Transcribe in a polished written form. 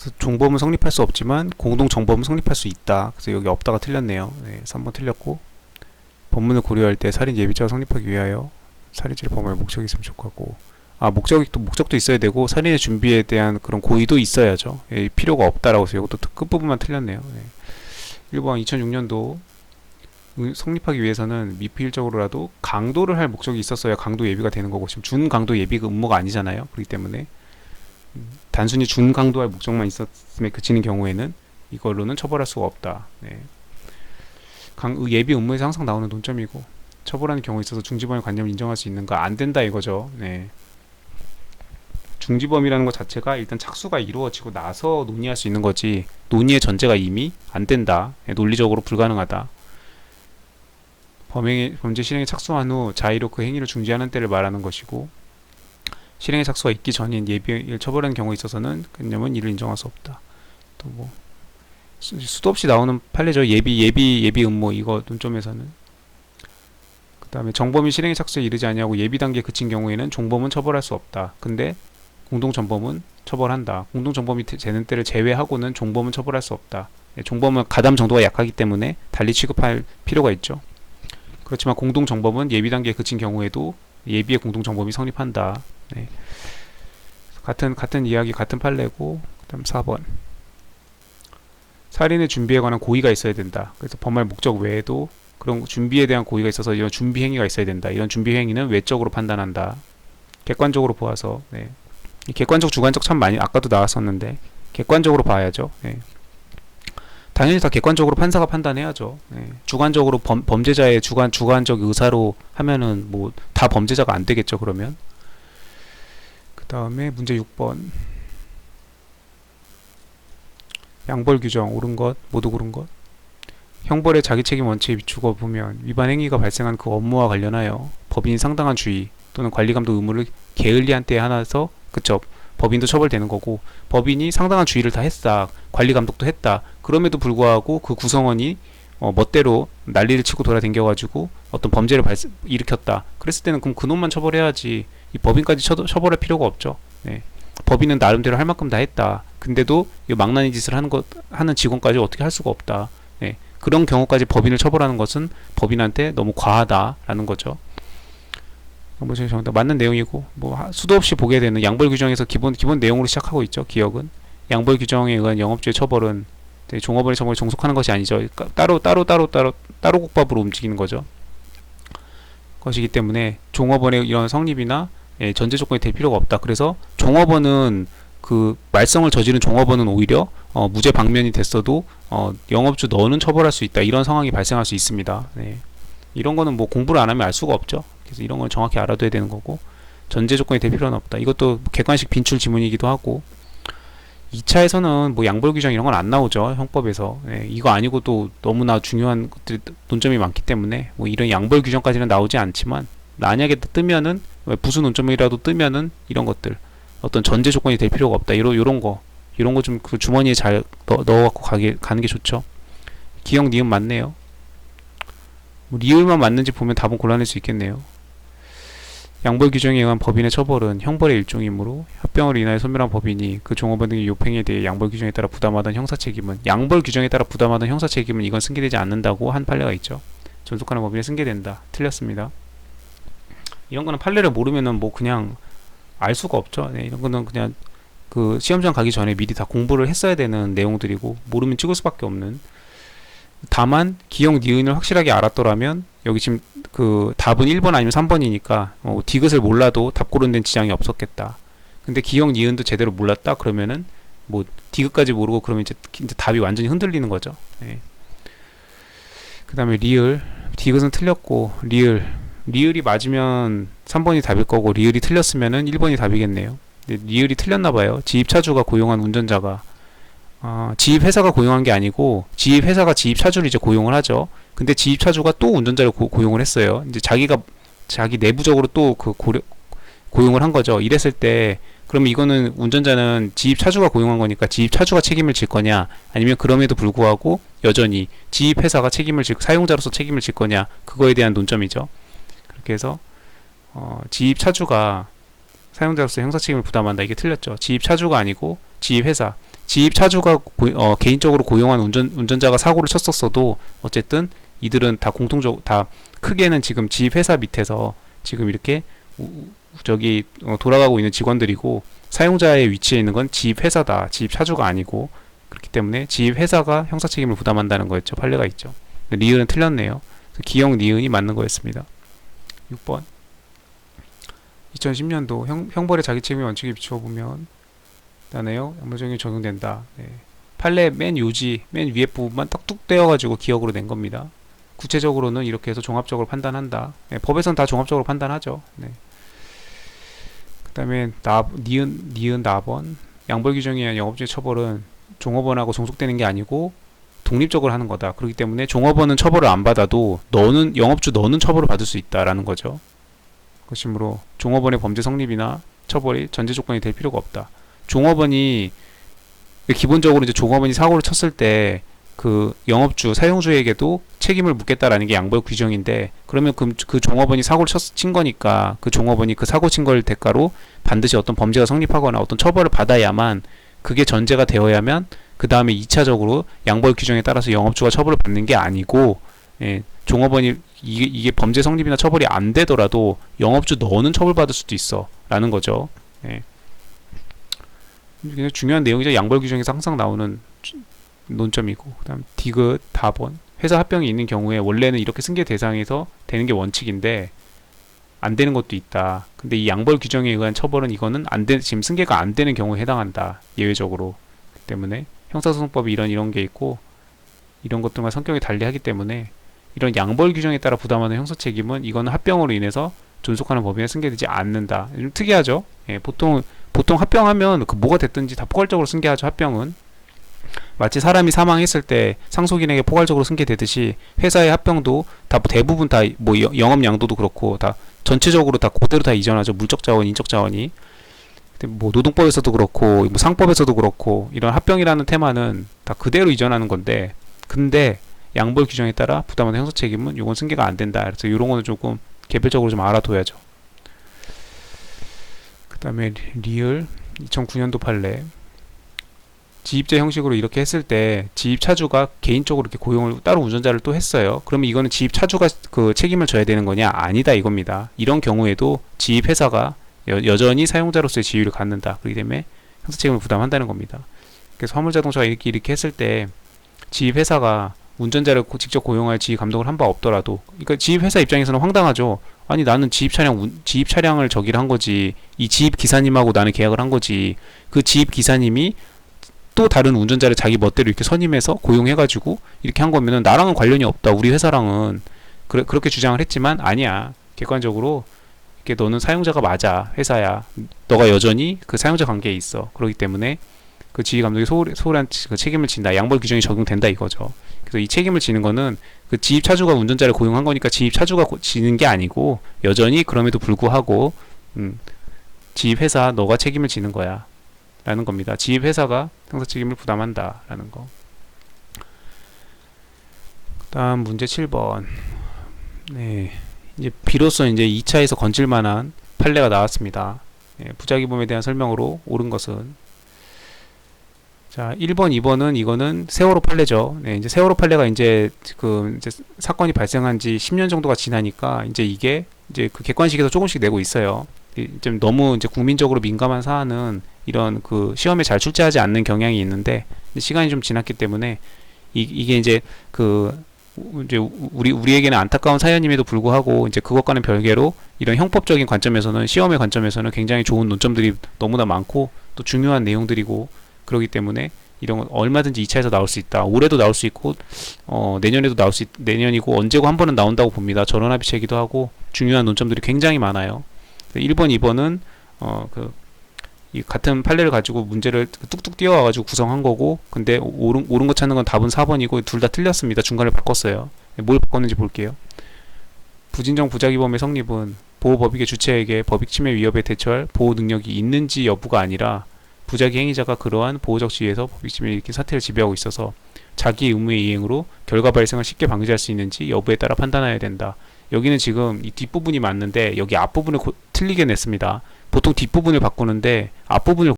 그래서 종범은 성립할 수 없지만 공동 정범은 성립할 수 있다. 그래서 여기 없다가 틀렸네요. 네, 3번 틀렸고, 법문을 고려할 때 살인 예비죄가 성립하기 위하여 살인죄를 범할 목적이 있으면 좋겠고, 목적도 있어야 되고 살인의 준비에 대한 그런 고의도 있어야죠. 예, 필요가 없다라고 해서 이것도 끝부분만 틀렸네요. 네. 1번 2006년도 성립하기 위해서는 미필적으로라도 강도를 할 목적이 있었어야 강도 예비가 되는 거고, 지금 준강도 예비가 음모가 아니잖아요. 그렇기 때문에 단순히 준강도할 목적만 있었음에 그치는 경우에는 이걸로는 처벌할 수가 없다. 네. 예비 음모에서 항상 나오는 논점이고, 처벌하는 경우에 있어서 중지범의 관념을 인정할 수 있는가, 안 된다 이거죠. 네. 중지범이라는 것 자체가 일단 착수가 이루어지고 나서 논의할 수 있는 거지, 논의의 전제가 이미 안 된다. 네, 논리적으로 불가능하다. 범죄 실행에 착수한 후 자의로 그 행위를 중지하는 때를 말하는 것이고, 실행에 착수가 있기 전인 예비를 처벌하는 경우에 있어서는 그념은 이를 인정할 수 없다. 또 뭐 수도 없이 나오는 판례죠. 예비 음모, 이거 논점에서는. 그 다음에 정범이 실행에 착수에 이르지 아니하고 예비 단계에 그친 경우에는 종범은 처벌할 수 없다. 근데 공동 전범은 처벌한다. 공동 전범이 되는 때를 제외하고는 종범은 처벌할 수 없다. 종범은 가담 정도가 약하기 때문에 달리 취급할 필요가 있죠. 그렇지만 공동 정범은 예비 단계에 그친 경우에도 예비의 공동 정범이 성립한다. 네. 같은 이야기, 같은 판례고. 그다음 4번. 살인의 준비에 관한 고의가 있어야 된다. 그래서 범할 목적 외에도 그런 준비에 대한 고의가 있어서 이런 준비 행위가 있어야 된다. 이런 준비 행위는 외적으로 판단한다. 객관적으로 보아서. 네. 객관적, 주관적 참 많이 아까도 나왔었는데 객관적으로 봐야죠. 네. 당연히 다 객관적으로 판사가 판단해야죠. 네. 주관적으로 범죄자의 주관적 의사로 하면은 뭐 다 범죄자가 안 되겠죠. 그러면. 그 다음에 문제 6번. 양벌 규정 옳은 것, 모두 고른 것. 형벌의 자기책임 원칙에 비추고 보면 위반 행위가 발생한 그 업무와 관련하여 법인이 상당한 주의 또는 관리감독 의무를 게을리한 때에 하나서, 그쵸, 법인도 처벌되는 거고, 법인이 상당한 주의를 다 했다, 관리감독도 했다, 그럼에도 불구하고 그 구성원이 멋대로 난리를 치고 돌아댕겨가지고 어떤 범죄를 일으켰다, 그랬을 때는 그럼 그놈만 처벌해야지 이 법인까지 처벌할 필요가 없죠. 네. 법인은 나름대로 할 만큼 다 했다. 근데도 이 망나니 짓을 하는 직원까지 어떻게 할 수가 없다. 네. 그런 경우까지 법인을 처벌하는 것은 법인한테 너무 과하다라는 거죠. 뭐 정답 맞는 내용이고, 뭐 수도 없이 보게 되는 양벌 규정에서 기본 내용으로 시작하고 있죠. 기억은 양벌 규정에 의한 영업주의 처벌은 종업원의 처벌에 종속하는 것이 아니죠. 그러니까 따로 국밥으로 움직이는 거죠. 것이기 때문에 종업원의 이런 성립이나 전제 조건이 될 필요가 없다. 그래서 종업원은 그 말썽을 저지른 종업원은 오히려 무죄 방면이 됐어도 영업주 너는 처벌할 수 있다, 이런 상황이 발생할 수 있습니다. 네. 이런 거는 뭐 공부를 안 하면 알 수가 없죠. 그래서 이런 건 정확히 알아둬야 되는 거고, 전제 조건이 될 필요는 없다. 이것도 객관식 빈출 지문이기도 하고, 2차에서는 뭐 양벌 규정 이런 건 안 나오죠. 형법에서. 네, 이거 아니고 또 너무나 중요한 것들이, 논점이 많기 때문에 뭐 이런 양벌 규정까지는 나오지 않지만, 만약에 뜨면은 부수 논점이라도 뜨면은 이런 것들, 어떤 전제 조건이 될 필요가 없다. 이런 거 좀 그 주머니에 잘 넣어갖고 가는 게 좋죠. 기억 니은 맞네요. 뭐 리을만 맞는지 보면 답은 곤란할 수 있겠네요. 양벌 규정에 의한 법인의 처벌은 형벌의 일종이므로 합병으로 인하여 소멸한 법인이 그 종업원 등의 요행에 대해 양벌 규정에 따라 부담하던 형사책임은, 양벌 규정에 따라 부담하던 형사책임은 이건 승계되지 않는다고 한 판례가 있죠. 존속하는 법인에 승계된다. 틀렸습니다. 이런 거는 판례를 모르면은 뭐 그냥 알 수가 없죠. 네, 이런 거는 그냥 그 시험장 가기 전에 미리 다 공부를 했어야 되는 내용들이고, 모르면 찍을 수밖에 없는. 다만 기억 니은을 확실하게 알았더라면 여기 지금 그 답은 1번 아니면 3번이니까 디귿을 몰라도 답 고르는 데는 지장이 없었겠다. 근데 기억 니은도 제대로 몰랐다 그러면은 뭐 디귿까지 모르고 그러면 이제 답이 완전히 흔들리는 거죠. 네. 그 다음에 리을, 디귿은 틀렸고 리을이 맞으면 3번이 답일 거고, 리을이 틀렸으면은 1번이 답이겠네요. 근데 리을이 틀렸나봐요. 지입차주가 고용한 운전자가, 지입회사가 고용한 게 아니고 지입회사가 지입차주를 이제 고용을 하죠. 근데 지입차주가 또 운전자를 고용을 했어요. 이제 자기 내부적으로 또 그 고용을 한 거죠. 이랬을 때 그러면 이거는 운전자는 지입차주가 고용한 거니까 지입차주가 책임을 질 거냐, 아니면 그럼에도 불구하고 여전히 지입회사가 사용자로서 책임을 질 거냐, 그거에 대한 논점이죠. 그렇게 해서 지입차주가 사용자로서 형사책임을 부담한다, 이게 틀렸죠. 지입차주가 아니고 지입회사, 지입 차주가 개인적으로 고용한 운전자가 사고를 쳤었어도 어쨌든 이들은 다 다 크게는 지금 지입 회사 밑에서 지금 이렇게 돌아가고 있는 직원들이고, 사용자의 위치에 있는 건 지입 회사다, 지입 차주가 아니고. 그렇기 때문에 지입 회사가 형사 책임을 부담한다는 거였죠. 판례가 있죠. 리을은 틀렸네요. 기역 니은이 맞는 거였습니다. 6번 2010년도 형벌의 자기책임 원칙에 비추어 보면 나네요. 양벌적용이 적용된다. 네. 판례 맨 위에 부분만 딱 떼어가지고 기억으로 낸 겁니다. 구체적으로는 이렇게 해서 종합적으로 판단한다. 네, 법에선 다 종합적으로 판단하죠. 네. 그 다음에 니은 나번 양벌 규정에 의한 영업주의 처벌은 종업원하고 종속되는 게 아니고 독립적으로 하는 거다. 그렇기 때문에 종업원은 처벌을 안 받아도 영업주 너는 처벌을 받을 수 있다라는 거죠. 그것이므로 종업원의 범죄 성립이나 처벌이 전제 조건이 될 필요가 없다. 기본적으로 이제 종업원이 사고를 쳤을 때 그 영업주, 사용주에게도 책임을 묻겠다라는 게 양벌 규정인데, 그러면 그 종업원이 사고를 친 거니까 그 종업원이 그 사고 친 걸 대가로 반드시 어떤 범죄가 성립하거나 어떤 처벌을 받아야만, 그게 전제가 되어야만 그 다음에 2차적으로 양벌 규정에 따라서 영업주가 처벌을 받는 게 아니고, 종업원이 이게 범죄 성립이나 처벌이 안 되더라도 영업주 너는 처벌받을 수도 있어 라는 거죠. 굉장히 중요한 내용이죠. 양벌 규정에서 항상 나오는 논점이고. 그 다음 디귿 다번 회사 합병이 있는 경우에 원래는 이렇게 승계 대상에서 되는 게 원칙인데 안 되는 것도 있다. 근데 이 양벌 규정에 의한 처벌은 이거는 지금 승계가 안 되는 경우에 해당한다. 예외적으로. 그렇기 때문에 형사소송법이 이런 게 있고, 이런 것들과 성격이 달리하기 때문에 이런 양벌 규정에 따라 부담하는 형사 책임은 이거는 합병으로 인해서 존속하는 법인에 승계되지 않는다. 좀 특이하죠. 보통 합병하면 뭐가 됐든지 다 포괄적으로 승계하죠. 합병은 마치 사람이 사망했을 때 상속인에게 포괄적으로 승계되듯이 회사의 합병도 대부분 다 영업 양도도 그렇고 다 전체적으로 다 그대로 다 이전하죠. 물적 자원, 인적 자원이. 노동법에서도 그렇고 상법에서도 그렇고 이런 합병이라는 테마는 다 그대로 이전하는 건데, 근데 양벌 규정에 따라 부담하는 형사 책임은 이건 승계가 안 된다. 그래서 이런 거는 조금 개별적으로 좀 알아둬야죠. 그 다음에 리을 2009년도 판례. 지입자 형식으로 이렇게 했을 때 지입 차주가 개인적으로 이렇게 고용을 따로 운전자를 또 했어요. 그러면 이거는 지입 차주가 그 책임을 져야 되는 거냐? 아니다 이겁니다. 이런 경우에도 지입 회사가 여전히 사용자로서의 지위를 갖는다. 그렇기 때문에 형사 책임을 부담한다는 겁니다. 그래서 화물자동차가 이렇게 했을 때 지입 회사가 운전자를 직접 고용할 지휘 감독을 한 바 없더라도, 그러니까 지입 회사 입장에서는 황당하죠. 아니 나는 지입 차량을 저기를 한 거지, 이 지입 기사님하고 나는 계약을 한 거지, 그 지입 기사님이 또 다른 운전자를 자기 멋대로 이렇게 선임해서 고용해가지고 이렇게 한 거면은 나랑은 관련이 없다, 우리 회사랑은. 그렇게 주장을 했지만 아니야. 객관적으로 이렇게 너는 사용자가 맞아, 회사야. 너가 여전히 그 사용자 관계에 있어. 그렇기 때문에 그 지휘 감독이 소홀한 그 책임을 진다. 양벌 규정이 적용된다 이거죠. 그래서 이 책임을 지는 거는 그 지입 차주가 운전자를 고용한 거니까 지입 차주가 지는 게 아니고, 여전히 그럼에도 불구하고 지입 회사 너가 책임을 지는 거야 라는 겁니다. 지입 회사가 형사 책임을 부담한다 라는 거. 다음 문제 7번. 네, 이제 비로소 이제 2차에서 건질 만한 판례가 나왔습니다. 부작위범에 대한 설명으로 옳은 것은, 자, 1번, 2번은 이거는 세월호 판례죠. 이제 세월호 판례가 이제 사건이 발생한 지 10년 정도가 지나니까 이제 이게 이제 그 객관식에서 조금씩 내고 있어요. 좀 너무 이제 국민적으로 민감한 사안은 이런 그 시험에 잘 출제하지 않는 경향이 있는데, 시간이 좀 지났기 때문에 이게 이제 우리에게는 안타까운 사연임에도 불구하고 이제 그것과는 별개로 이런 형법적인 관점에서는, 시험의 관점에서는 굉장히 좋은 논점들이 너무나 많고 또 중요한 내용들이고, 그렇기 때문에 이런 건 얼마든지 2차에서 나올 수 있다. 올해도 나올 수 있고 내년에도 내년이고 언제고 한 번은 나온다고 봅니다. 전원합의체이기도 하고 중요한 논점들이 굉장히 많아요. 1번, 2번은 이 같은 판례를 가지고 문제를 뚝뚝 띄워가지고 구성한 거고, 근데 옳은 거 찾는 건 답은 4번이고 둘 다 틀렸습니다. 중간에 바꿨어요. 뭘 바꿨는지 볼게요. 부진정 부작위범의 성립은 보호법익의 주체에게 법익 침해 위협에 대처할 보호 능력이 있는지 여부가 아니라 부작위 행위자가 그러한 보호적 지위에서 법익 침해를 일으킨 사태를 지배하고 있어서 자기 의무의 이행으로 결과 발생을 쉽게 방지할 수 있는지 여부에 따라 판단해야 된다. 여기는 지금 이 뒷부분이 맞는데 여기 앞부분을 틀리게 냈습니다. 보통 뒷부분을 바꾸는데 앞부분을